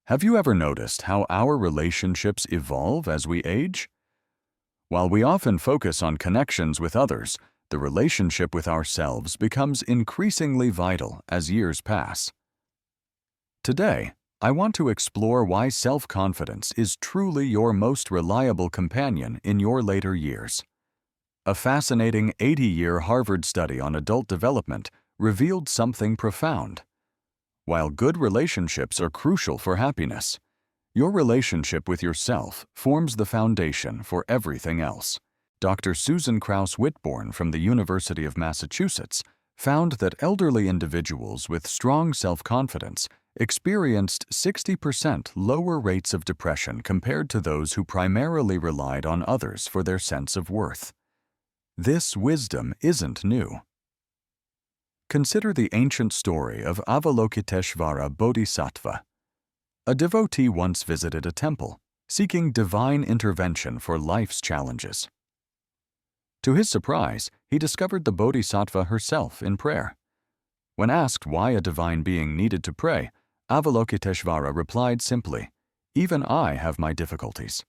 Have you ever noticed how our relationships evolve as we age? While we often focus on connections with others, the relationship with ourselves becomes increasingly vital as years pass. Today, I want to explore why self-confidence is truly your most reliable companion in your later years. A fascinating 80-year Harvard study on adult development revealed something profound. While good relationships are crucial for happiness, your relationship with yourself forms the foundation for everything else. Dr. Susan Krauss-Whitbourne from the University of Massachusetts found that elderly individuals with strong self-confidence experienced 60% lower rates of depression compared to those who primarily relied on others for their sense of worth. This wisdom isn't new. Consider the ancient story of Avalokiteshvara Bodhisattva. A devotee once visited a temple, seeking divine intervention for life's challenges. To his surprise, he discovered the Bodhisattva herself in prayer. When asked why a divine being needed to pray, Avalokiteshvara replied simply, "Even I have my difficulties."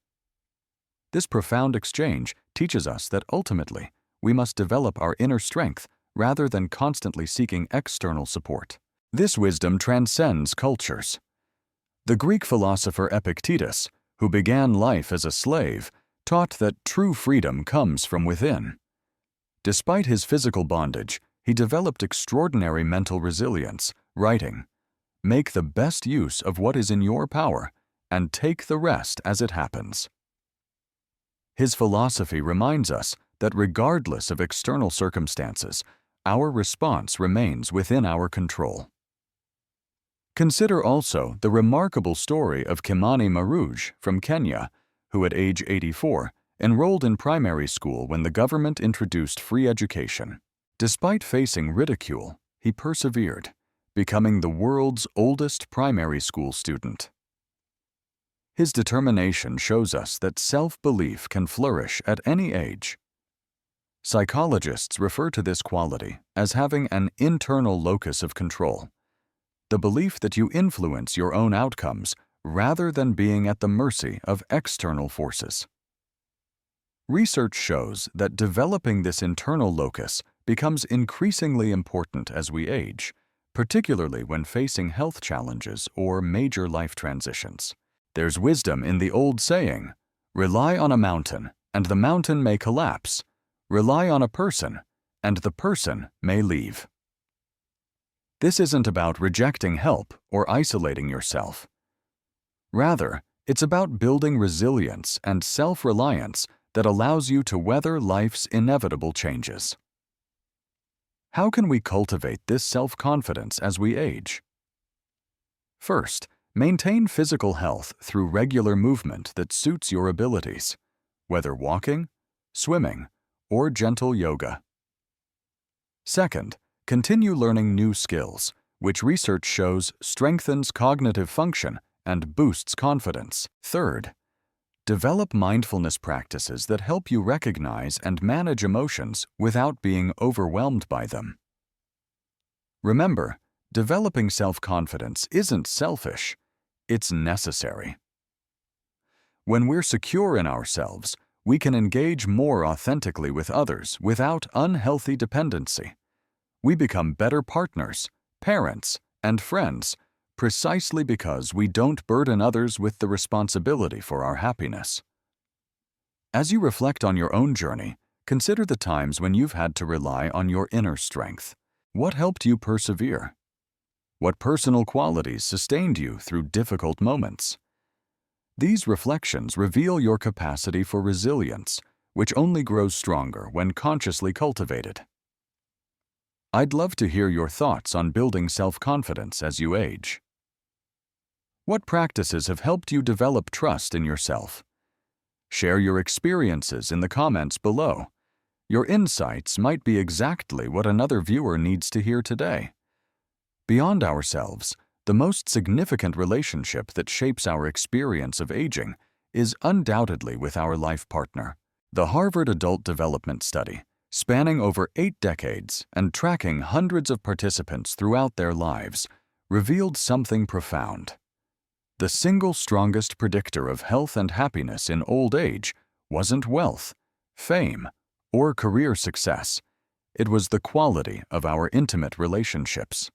This profound exchange teaches us that ultimately, we must develop our inner strength rather than constantly seeking external support. This wisdom transcends cultures. The Greek philosopher Epictetus, who began life as a slave, taught that true freedom comes from within. Despite his physical bondage, he developed extraordinary mental resilience, writing, "Make the best use of what is in your power, and take the rest as it happens." His philosophy reminds us that regardless of external circumstances, our response remains within our control. Consider also the remarkable story of Kimani Maruge from Kenya, who at age 84 enrolled in primary school when the government introduced free education. Despite facing ridicule, he persevered, becoming the world's oldest primary school student. His determination shows us that self-belief can flourish at any age. Psychologists refer to this quality as having an internal locus of control, the belief that you influence your own outcomes rather than being at the mercy of external forces. Research shows that developing this internal locus becomes increasingly important as we age, particularly when facing health challenges or major life transitions. There's wisdom in the old saying, "Rely on a mountain, and the mountain may collapse. Rely on a person, and the person may leave." This isn't about rejecting help or isolating yourself. Rather, it's about building resilience and self-reliance that allows you to weather life's inevitable changes. How can we cultivate this self-confidence as we age? First, maintain physical health through regular movement that suits your abilities, whether walking, swimming, or gentle yoga. Second, continue learning new skills, which research shows strengthens cognitive function and boosts confidence. Third, develop mindfulness practices that help you recognize and manage emotions without being overwhelmed by them. Remember, developing self-confidence isn't selfish, it's necessary. When we're secure in ourselves, we can engage more authentically with others without unhealthy dependency. We become better partners, parents, and friends precisely because we don't burden others with the responsibility for our happiness. As you reflect on your own journey, consider the times when you've had to rely on your inner strength. What helped you persevere? What personal qualities sustained you through difficult moments? These reflections reveal your capacity for resilience, which only grows stronger when consciously cultivated. I'd love to hear your thoughts on building self-confidence as you age. What practices have helped you develop trust in yourself? Share your experiences in the comments below. Your insights might be exactly what another viewer needs to hear today. Beyond ourselves, the most significant relationship that shapes our experience of aging is undoubtedly with our life partner. The Harvard Adult Development Study, spanning over 8 decades and tracking hundreds of participants throughout their lives, revealed something profound. The single strongest predictor of health and happiness in old age wasn't wealth, fame, or career success. It was the quality of our intimate relationships.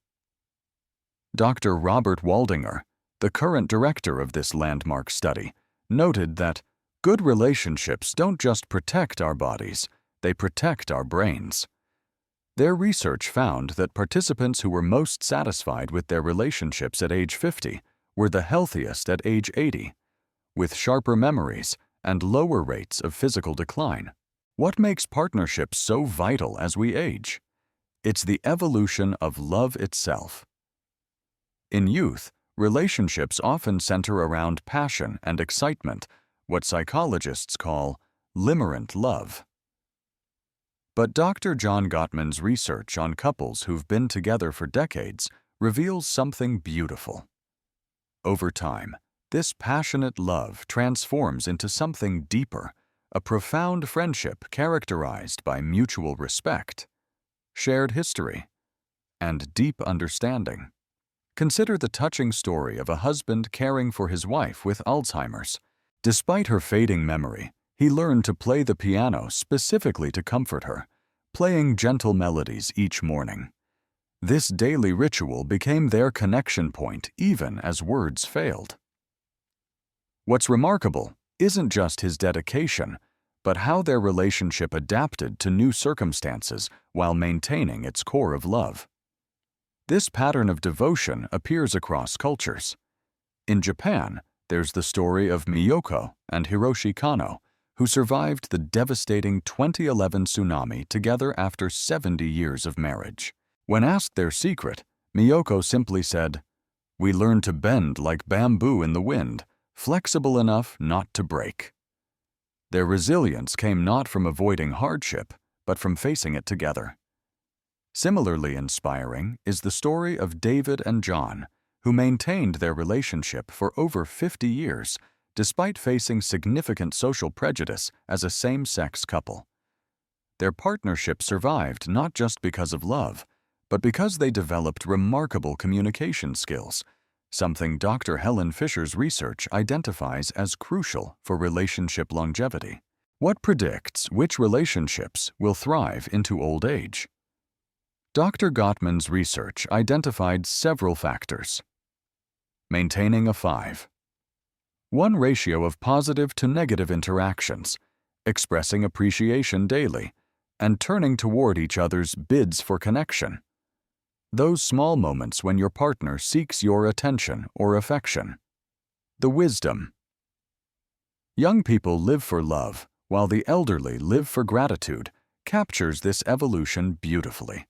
Dr. Robert Waldinger, the current director of this landmark study, noted that good relationships don't just protect our bodies, they protect our brains. Their research found that participants who were most satisfied with their relationships at age 50 were the healthiest at age 80, with sharper memories and lower rates of physical decline. What makes partnerships so vital as we age? It's the evolution of love itself. In youth, relationships often center around passion and excitement, what psychologists call limerent love. But Dr. John Gottman's research on couples who've been together for decades reveals something beautiful. Over time, this passionate love transforms into something deeper, a profound friendship characterized by mutual respect, shared history, and deep understanding. Consider the touching story of a husband caring for his wife with Alzheimer's. Despite her fading memory, he learned to play the piano specifically to comfort her, playing gentle melodies each morning. This daily ritual became their connection point even as words failed. What's remarkable isn't just his dedication, but how their relationship adapted to new circumstances while maintaining its core of love. This pattern of devotion appears across cultures. In Japan, there's the story of Miyoko and Hiroshi Kano, who survived the devastating 2011 tsunami together after 70 years of marriage. When asked their secret, Miyoko simply said, "We learned to bend like bamboo in the wind, flexible enough not to break." Their resilience came not from avoiding hardship, but from facing it together. Similarly inspiring is the story of David and John, who maintained their relationship for over 50 years, despite facing significant social prejudice as a same-sex couple. Their partnership survived not just because of love, but because they developed remarkable communication skills, something Dr. Helen Fisher's research identifies as crucial for relationship longevity. What predicts which relationships will thrive into old age? Dr. Gottman's research identified several factors. Maintaining a 5:1 ratio of positive to negative interactions, expressing appreciation daily, and turning toward each other's bids for connection. Those small moments when your partner seeks your attention or affection. The wisdom. Young people live for love, while the elderly live for gratitude, captures this evolution beautifully.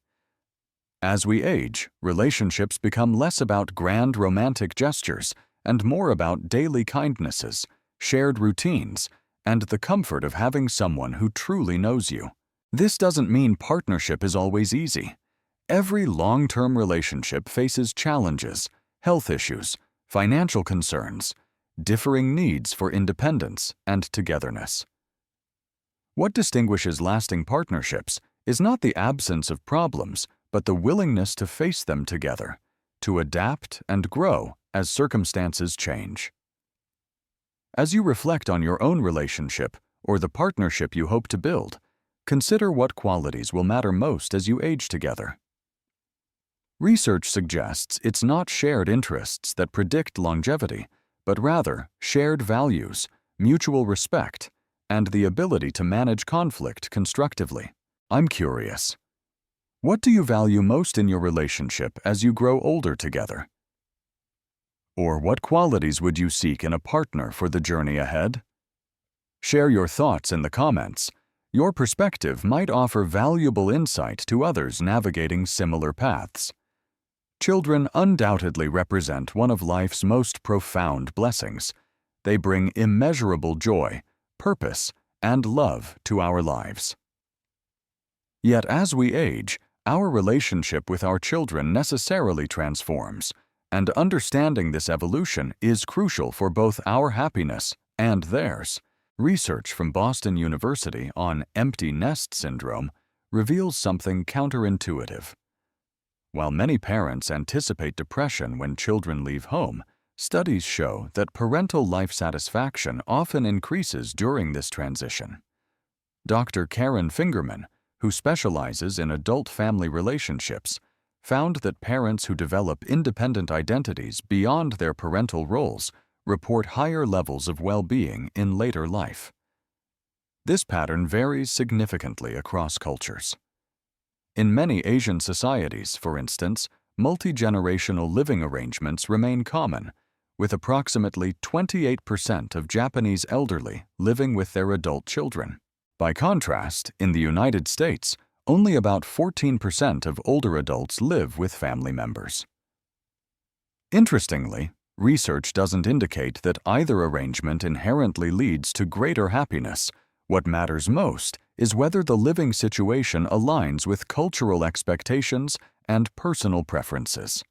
As we age, relationships become less about grand romantic gestures and more about daily kindnesses, shared routines, and the comfort of having someone who truly knows you. This doesn't mean partnership is always easy. Every long-term relationship faces challenges, health issues, financial concerns, differing needs for independence and togetherness. What distinguishes lasting partnerships is not the absence of problems, but the willingness to face them together, to adapt and grow as circumstances change. As you reflect on your own relationship or the partnership you hope to build, consider what qualities will matter most as you age together. Research suggests it's not shared interests that predict longevity, but rather shared values, mutual respect, and the ability to manage conflict constructively. I'm curious. What do you value most in your relationship as you grow older together? Or what qualities would you seek in a partner for the journey ahead? Share your thoughts in the comments. Your perspective might offer valuable insight to others navigating similar paths. Children undoubtedly represent one of life's most profound blessings. They bring immeasurable joy, purpose, and love to our lives. Yet as we age, our relationship with our children necessarily transforms, and understanding this evolution is crucial for both our happiness and theirs. Research from Boston University on empty nest syndrome reveals something counterintuitive. While many parents anticipate depression when children leave home, Studies show that parental life satisfaction often increases during this transition. Dr. Karen Fingerman, who specializes in adult family relationships, found that parents who develop independent identities beyond their parental roles report higher levels of well-being in later life. This pattern varies significantly across cultures. In many Asian societies, for instance, multi-generational living arrangements remain common, with approximately 28% of Japanese elderly living with their adult children. By contrast, in the United States, only about 14% of older adults live with family members. Interestingly, research doesn't indicate that either arrangement inherently leads to greater happiness. What matters most is whether the living situation aligns with cultural expectations and personal preferences.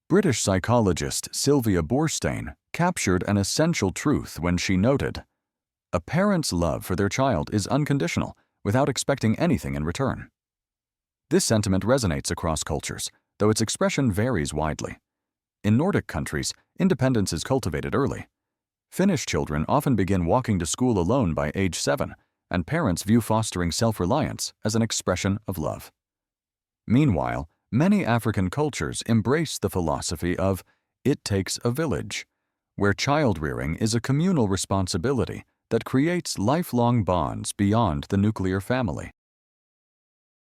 British psychologist Sylvia Boorstein captured an essential truth when she noted, "A parent's love for their child is unconditional, without expecting anything in return." This sentiment resonates across cultures, though its expression varies widely. In Nordic countries, independence is cultivated early. Finnish children often begin walking to school alone by age 7, and parents view fostering self-reliance as an expression of love. Meanwhile, many African cultures embrace the philosophy of "it takes a village," where child-rearing is a communal responsibility that creates lifelong bonds beyond the nuclear family.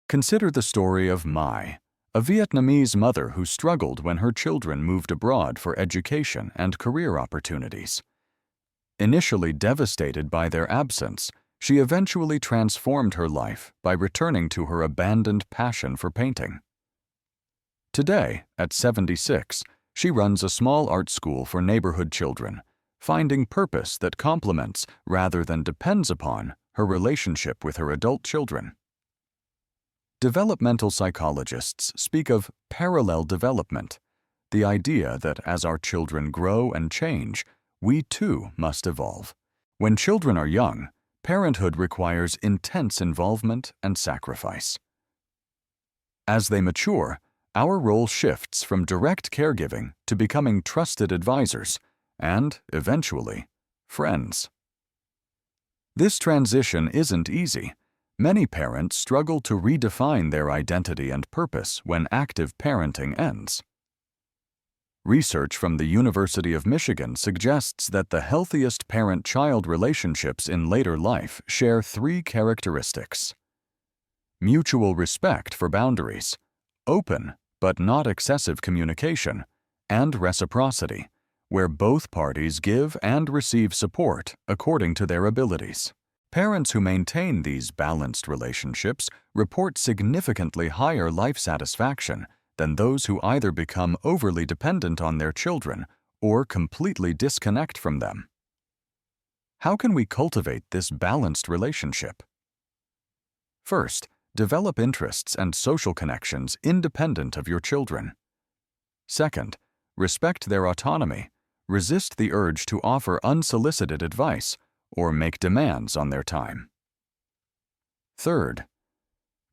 Consider the story of Mai, a Vietnamese mother who struggled when her children moved abroad for education and career opportunities. Initially devastated by their absence, she eventually transformed her life by returning to her abandoned passion for painting. Today, at 76, she runs a small art school for neighborhood children, finding purpose that complements rather than depends upon her relationship with her adult children. Developmental psychologists speak of parallel development, the idea that as our children grow and change, we too must evolve. When children are young, parenthood requires intense involvement and sacrifice. As they mature, our role shifts from direct caregiving to becoming trusted advisors and, eventually, friends. This transition isn't easy. Many parents struggle to redefine their identity and purpose when active parenting ends. Research from the University of Michigan suggests that the healthiest parent-child relationships in later life share 3 characteristics: mutual respect for boundaries, open but not excessive communication, and reciprocity, where both parties give and receive support according to their abilities. Parents who maintain these balanced relationships report significantly higher life satisfaction than those who either become overly dependent on their children or completely disconnect from them. How can we cultivate this balanced relationship? First, develop interests and social connections independent of your children. Second, respect their autonomy. Resist the urge to offer unsolicited advice or make demands on their time. Third,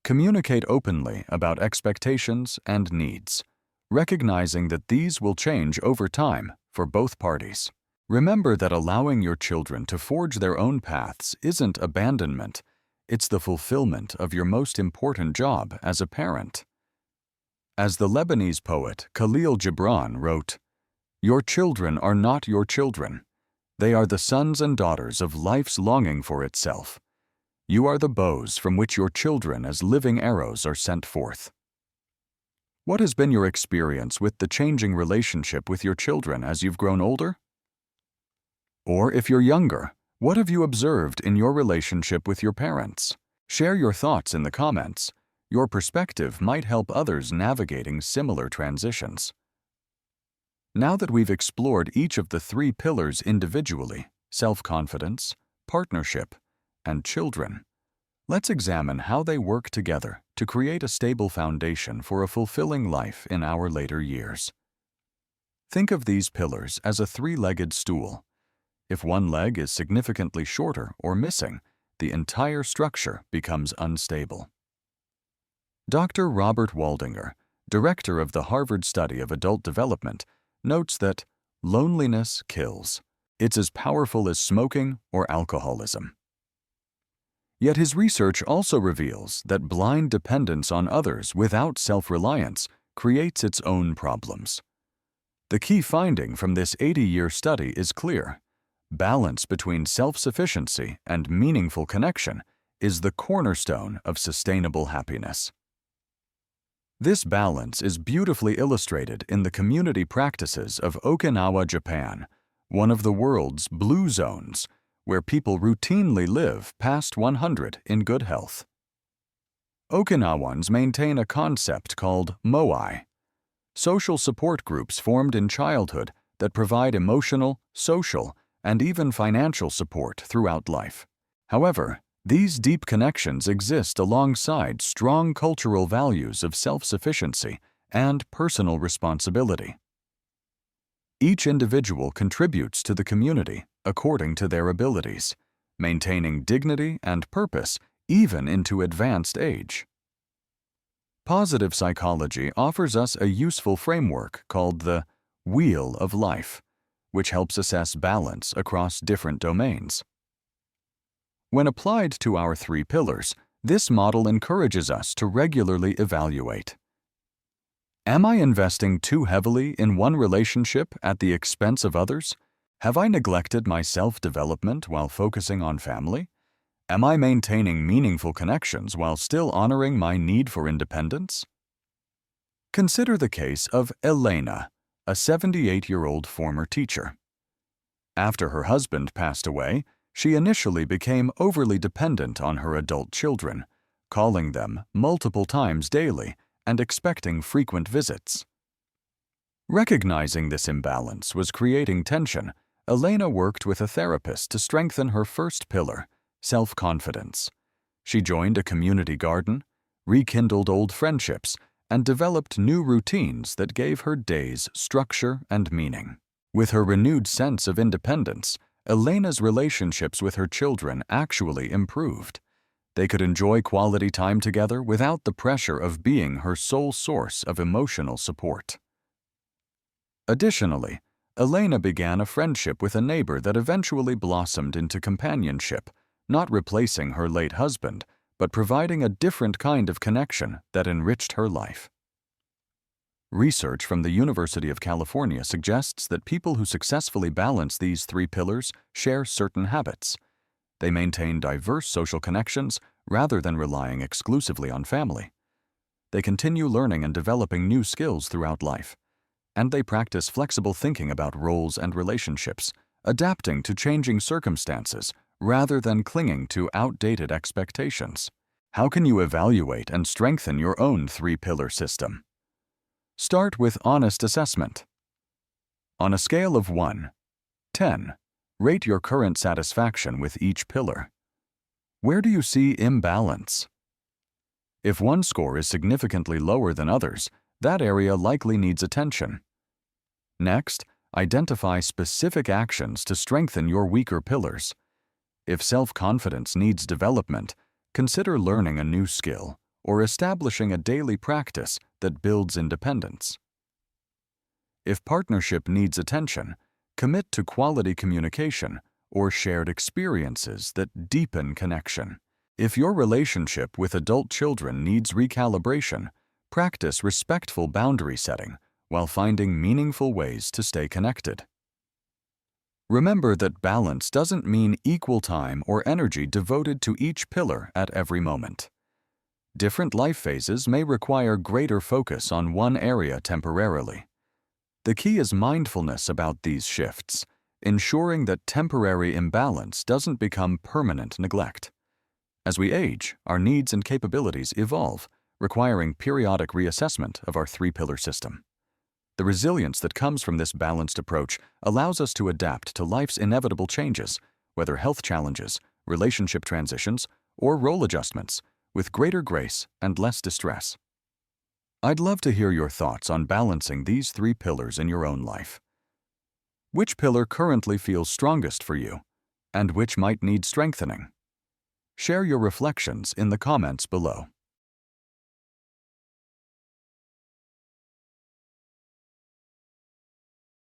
communicate openly about expectations and needs, recognizing that these will change over time for both parties. Remember that allowing your children to forge their own paths isn't abandonment, it's the fulfillment of your most important job as a parent. As the Lebanese poet Khalil Gibran wrote, "Your children are not your children. They are the sons and daughters of life's longing for itself. You are the bows from which your children as living arrows are sent forth." What has been your experience with the changing relationship with your children as you've grown older? Or if you're younger, what have you observed in your relationship with your parents? Share your thoughts in the comments. Your perspective might help others navigating similar transitions. Now that we've explored each of the 3 pillars individually, self-confidence, partnership, and children, let's examine how they work together to create a stable foundation for a fulfilling life in our later years. Think of these pillars as a 3-legged stool. If one leg is significantly shorter or missing, the entire structure becomes unstable. Dr. Robert Waldinger, director of the Harvard Study of Adult Development, notes that loneliness kills. It's as powerful as smoking or alcoholism. Yet his research also reveals that blind dependence on others without self-reliance creates its own problems. The key finding from this 80-year study is clear. Balance between self-sufficiency and meaningful connection is the cornerstone of sustainable happiness. This balance is beautifully illustrated in the community practices of Okinawa, Japan, one of the world's blue zones, where people routinely live past 100 in good health. Okinawans maintain a concept called moai, social support groups formed in childhood that provide emotional, social, and even financial support throughout life. However, these deep connections exist alongside strong cultural values of self-sufficiency and personal responsibility. Each individual contributes to the community according to their abilities, maintaining dignity and purpose even into advanced age. Positive psychology offers us a useful framework called the Wheel of Life, which helps assess balance across different domains. When applied to our 3 pillars, this model encourages us to regularly evaluate. Am I investing too heavily in one relationship at the expense of others? Have I neglected my self-development while focusing on family? Am I maintaining meaningful connections while still honoring my need for independence? Consider the case of Elena, a 78-year-old former teacher. After her husband passed away, she initially became overly dependent on her adult children, calling them multiple times daily and expecting frequent visits. Recognizing this imbalance was creating tension, Elena worked with a therapist to strengthen her first pillar, self-confidence. She joined a community garden, rekindled old friendships, and developed new routines that gave her days structure and meaning. With her renewed sense of independence, Elena's relationships with her children actually improved. They could enjoy quality time together without the pressure of being her sole source of emotional support. Additionally, Elena began a friendship with a neighbor that eventually blossomed into companionship, not replacing her late husband, but providing a different kind of connection that enriched her life. Research from the University of California suggests that people who successfully balance these 3 pillars share certain habits. They maintain diverse social connections rather than relying exclusively on family. They continue learning and developing new skills throughout life. And they practice flexible thinking about roles and relationships, adapting to changing circumstances rather than clinging to outdated expectations. How can you evaluate and strengthen your own 3-pillar system? Start with honest assessment. On a scale of 1 to 10, rate your current satisfaction with each pillar. Where do you see imbalance? If one score is significantly lower than others, that area likely needs attention. Next, identify specific actions to strengthen your weaker pillars. If self-confidence needs development, consider learning a new skill or establishing a daily practice that builds independence. If partnership needs attention, commit to quality communication or shared experiences that deepen connection. If your relationship with adult children needs recalibration, practice respectful boundary setting while finding meaningful ways to stay connected. Remember that balance doesn't mean equal time or energy devoted to each pillar at every moment. Different life phases may require greater focus on one area temporarily. The key is mindfulness about these shifts, ensuring that temporary imbalance doesn't become permanent neglect. As we age, our needs and capabilities evolve, requiring periodic reassessment of our 3-pillar system. The resilience that comes from this balanced approach allows us to adapt to life's inevitable changes, whether health challenges, relationship transitions, or role adjustments, with greater grace and less distress. I'd love to hear your thoughts on balancing these 3 pillars in your own life. Which pillar currently feels strongest for you, and which might need strengthening? Share your reflections in the comments below.